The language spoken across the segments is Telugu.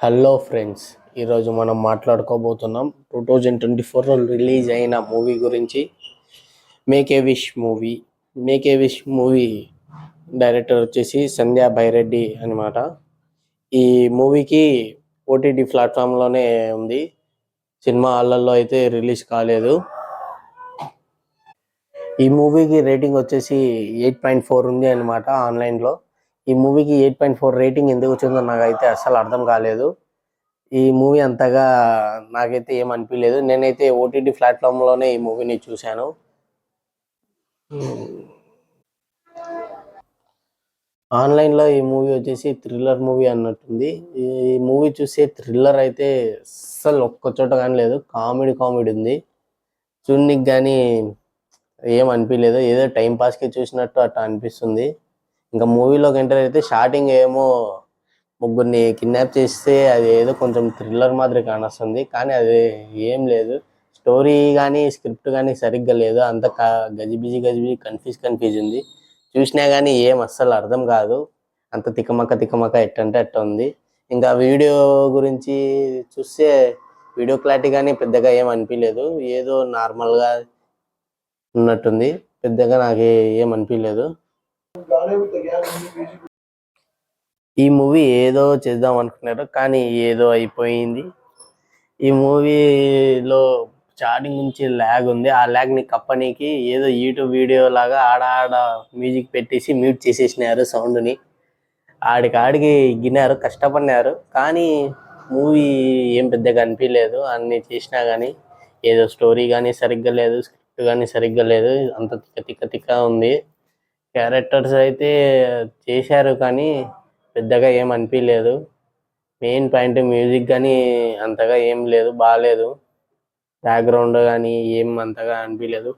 హలో ఫ్రెండ్స్, ఈరోజు మనం మాట్లాడుకోబోతున్నాం 2024లో రిలీజ్ అయిన మూవీ గురించి. Make a wish movie. Make a wish movie director వచ్చేసి సంధ్యా బైరెడ్డి అనమాట. ఈ మూవీకి ఓటీటీ ప్లాట్ఫామ్లోనే ఉంది, సినిమా హాళ్ళల్లో అయితే రిలీజ్ కాలేదు. ఈ మూవీకి రేటింగ్ వచ్చేసి 8.4 ఉంది అనమాట ఆన్లైన్లో. ఈ మూవీకి 8.4 రేటింగ్ ఎందుకు వచ్చిందో నాకైతే అస్సలు అర్థం కాలేదు. ఈ మూవీ అంతగా నాకైతే ఏం అనిపించలేదు. నేనైతే ఓటీటీ ప్లాట్ఫామ్లోనే ఈ మూవీని చూశాను. ఆన్లైన్లో ఈ మూవీ వచ్చేసి థ్రిల్లర్ మూవీ అన్నట్టుంది. ఈ మూవీ చూసే థ్రిల్లర్ అయితే అస్సలు ఒక్క చోట కానీ లేదు. కామెడీ ఉంది. చూడనికి కానీ ఏం అనిపించలేదు. ఏదో టైం పాస్కి చూసినట్టు అట్లా అనిపిస్తుంది. ఇంకా మూవీలోకి ఎంటర్ అయితే స్టార్టింగ్ ఏమో ముగ్గురిని కిడ్నాప్ చేస్తే అది ఏదో కొంచెం థ్రిల్లర్ మాదిరి కానొస్తుంది, కానీ అది ఏం లేదు. స్టోరీ కానీ స్క్రిప్ట్ కానీ సరిగ్గా లేదు. అంత గజిబిజి కన్ఫ్యూజ్ ఉంది. చూసినా కానీ ఏం అస్సలు అర్థం కాదు. అంత తిక్కమక్క ఎట్టంటే అట్ట ఉంది. ఇంకా వీడియో గురించి చూస్తే వీడియో క్లారిటీ కానీ పెద్దగా ఏం అనిపించలేదు. ఏదో నార్మల్గా ఉన్నట్టుంది. పెద్దగా నాకు ఏం అనిపించలేదు. ఈ మూవీ ఏదో చేద్దాం అనుకున్నారు, కానీ ఏదో అయిపోయింది. ఈ మూవీలో స్టార్టింగ్ నుంచి ల్యాగ్ ఉంది. ఆ ల్యాగ్ని కప్పనీకి ఏదో యూట్యూబ్ వీడియో లాగా ఆడ మ్యూజిక్ పెట్టేసి మ్యూట్ చేసేసినారు సౌండ్ని. ఆడికి గిన్నారు, కష్టపడినారు, కానీ మూవీ ఏం పెద్దగా అనిపించలేదు. అన్ని చేసినా కానీ ఏదో స్టోరీ కానీ సరిగ్గా లేదు, స్క్రిప్ట్ కానీ సరిగ్గా లేదు. అంత తిక్క ఉంది. క్యారెక్టర్స్ అయితే చేశారు, కానీ పెద్దగా ఏం అనిపించలేదు. మెయిన్ పాయింట్ మ్యూజిక్ కానీ అంతగా ఏం లేదు, బాగాలేదు. బ్యాక్గ్రౌండ్ కానీ ఏం అంతగా అనిపించలేదు.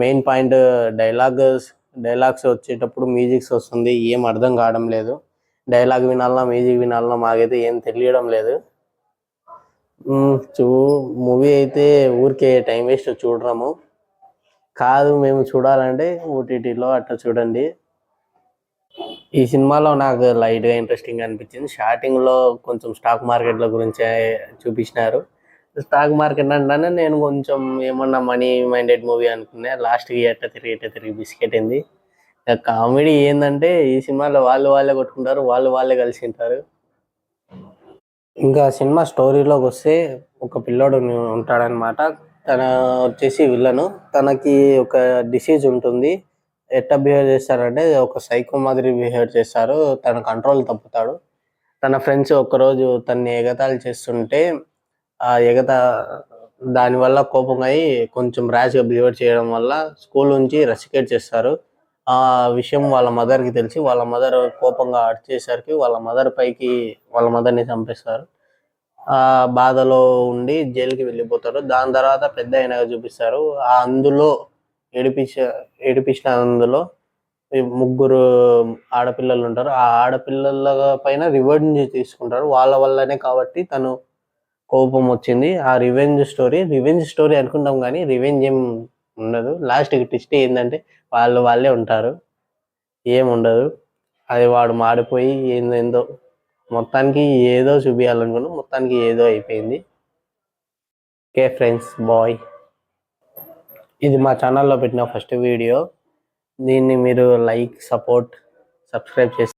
మెయిన్ పాయింట్ డైలాగ్స్ వచ్చేటప్పుడు మ్యూజిక్స్ వస్తుంది, ఏం అర్థం కావడం లేదు. డైలాగ్ వినాలన్నా మ్యూజిక్ వినాలన్నా మాకైతే ఏం తెలియడం లేదు. మూవీ అయితే ఊరికే టైం వేస్ట్ చూడడము కాదు. మేము చూడాలంటే ఓటీటీలో అట్లా చూడండి. ఈ సినిమాలో నాకు లైట్గా ఇంట్రెస్టింగ్ అనిపించింది. స్టార్టింగ్లో కొంచెం స్టాక్ మార్కెట్ల గురించి చూపించినారు. స్టాక్ మార్కెట్ అంటే నేను కొంచెం ఏమన్నా మనీ మైండెడ్ మూవీ అనుకున్నా. లాస్ట్కి ఎట్ట తిరిగి బిస్కెట్ అయింది. కామెడీ ఏంటంటే ఈ సినిమాలో వాళ్ళే కొట్టుకుంటారు, వాళ్ళే కలిసి ఉంటారు. ఇంకా సినిమా స్టోరీలోకి వస్తే ఒక పిల్లోడు ఉంటాడనమాట. తన వచ్చేసి విలను. తనకి ఒక డిసీజ్ ఉంటుంది. ఎట్లా బిహేవ్ చేస్తారంటే ఒక సైకో మాదిరి బిహేవ్ చేస్తారు. తన కంట్రోల్ తప్పుతాడు. తన ఫ్రెండ్స్ ఒక్కరోజు తన్ని ఎగతాళి చేస్తుంటే ఆ దానివల్ల కోపం అయి కొంచెం ర్యాష్గా బిహేవ్ చేయడం వల్ల స్కూల్ నుంచి రెస్కేట్ చేస్తారు. ఆ విషయం వాళ్ళ మదర్కి తెలిసి వాళ్ళ మదర్ కోపంగా అరిచేసరికి వాళ్ళ మదర్ని చంపేస్తారు. ఆ బాధలో ఉండి జైలుకి వెళ్ళిపోతారు. దాని తర్వాత పెద్ద అయినాక చూపిస్తారు. అందులో అందులో ముగ్గురు ఆడపిల్లలు ఉంటారు. ఆ ఆడపిల్లల పైన రివెంజ్ తీసుకుంటారు. వాళ్ళ వల్లనే కాబట్టి తను కోపం వచ్చింది. ఆ రివెంజ్ స్టోరీ అనుకుంటాం, కానీ రివెంజ్ ఏం ఉండదు. లాస్ట్కి ట్విస్ట్ ఏంటంటే వాళ్ళే ఉంటారు, ఏముండదు. అది వాడు మాడిపోయి ఏందో మొత్తానికి ఏదో చూపించాలనుకున్నాం, మొత్తానికి ఏదో అయిపోయింది. Okay friends, bye. ఇది మా ఛానల్లో పెట్టిన ఫస్ట్ వీడియో. దీన్ని మీరు లైక్, సపోర్ట్, సబ్స్క్రైబ్ చేసి